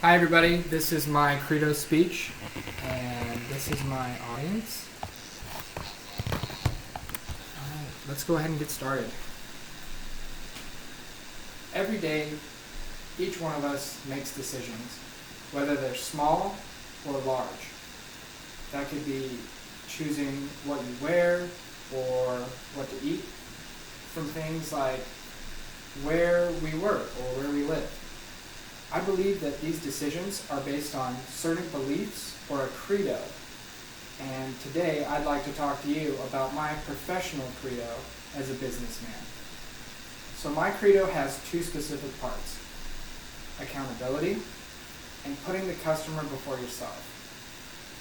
Hi everybody, this is my Credo Speech, and this is my audience. Alright, let's go ahead and get started. Every day, each one of us makes decisions, whether they're small or large. That could be choosing what you wear or what to eat, from things like where we work or where we live. I believe that these decisions are based on certain beliefs or a credo. And today I'd like to talk to you about my professional credo as a businessman. So my credo has two specific parts: accountability and putting the customer before yourself.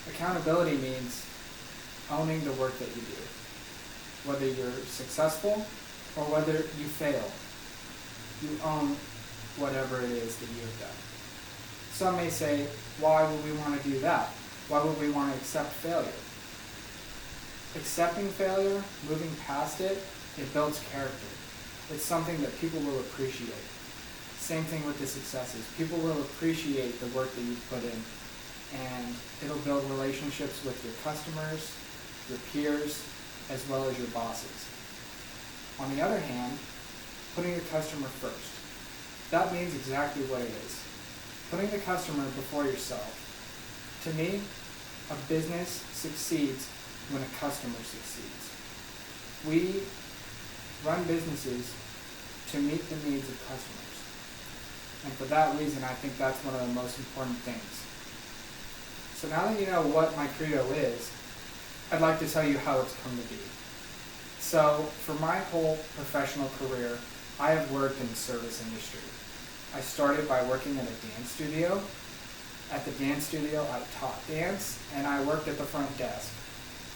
Accountability means owning the work that you do, whether you're successful or whether you fail. You own whatever it is that you have done. Some may say, why would we want to do that? Why would we want to accept failure? Accepting failure, moving past it, it builds character. It's something that people will appreciate. Same thing with the successes. People will appreciate the work that you've put in, and it'll build relationships with your customers, your peers, as well as your bosses. On the other hand, putting your customer first. That means exactly what it is. Putting the customer before yourself. To me, a business succeeds when a customer succeeds. We run businesses to meet the needs of customers. And for that reason, I think that's one of the most important things. So now that you know what my credo is, I'd like to tell you how it's come to be. So for my whole professional career, I have worked in the service industry. I started by working in a dance studio. At the dance studio, I taught dance, and I worked at the front desk.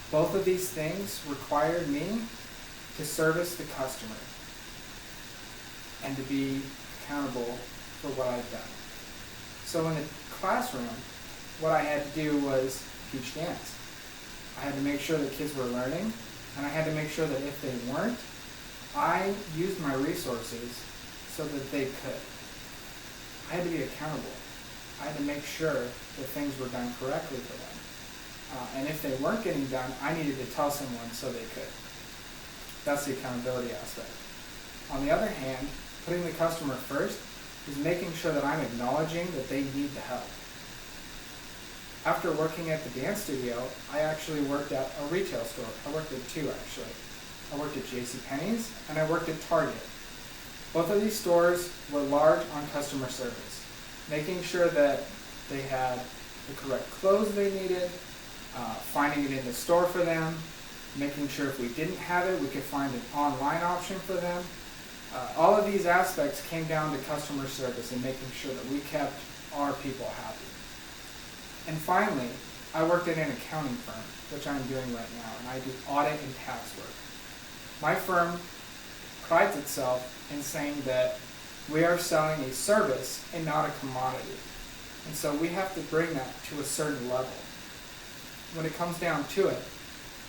Both of these things required me to service the customer and to be accountable for what I've done. So in the classroom, what I had to do was teach dance. I had to make sure that kids were learning, and I had to make sure that if they weren't, I used my resources so that they could. I had to be accountable. I had to make sure that things were done correctly for them. And if they weren't getting done, I needed to tell someone so they could. That's the accountability aspect. On the other hand, putting the customer first is making sure that I'm acknowledging that they need the help. After working at the dance studio, I actually worked at a retail store. I worked at two, actually. I worked at JCPenney's and I worked at Target. Both of these stores were large on customer service, making sure that they had the correct clothes they needed, finding it in the store for them, making sure if we didn't have it, we could find an online option for them. All of these aspects came down to customer service and making sure that we kept our people happy. And finally, I worked at an accounting firm, which I'm doing right now, and I do audit and tax work. My firm prides itself in saying that we are selling a service and not a commodity. And so we have to bring that to a certain level. When it comes down to it,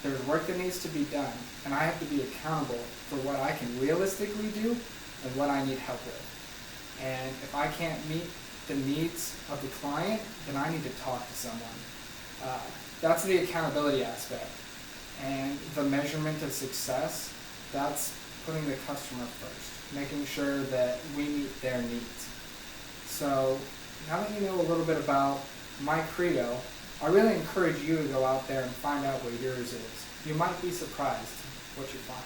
there's work that needs to be done, and I have to be accountable for what I can realistically do and what I need help with. And if I can't meet the needs of the client, then I need to talk to someone. That's the accountability aspect. And the measurement of success, that's putting the customer first, making sure that we meet their needs. So now that you know a little bit about my credo, I really encourage you to go out there and find out what yours is. You might be surprised what you find.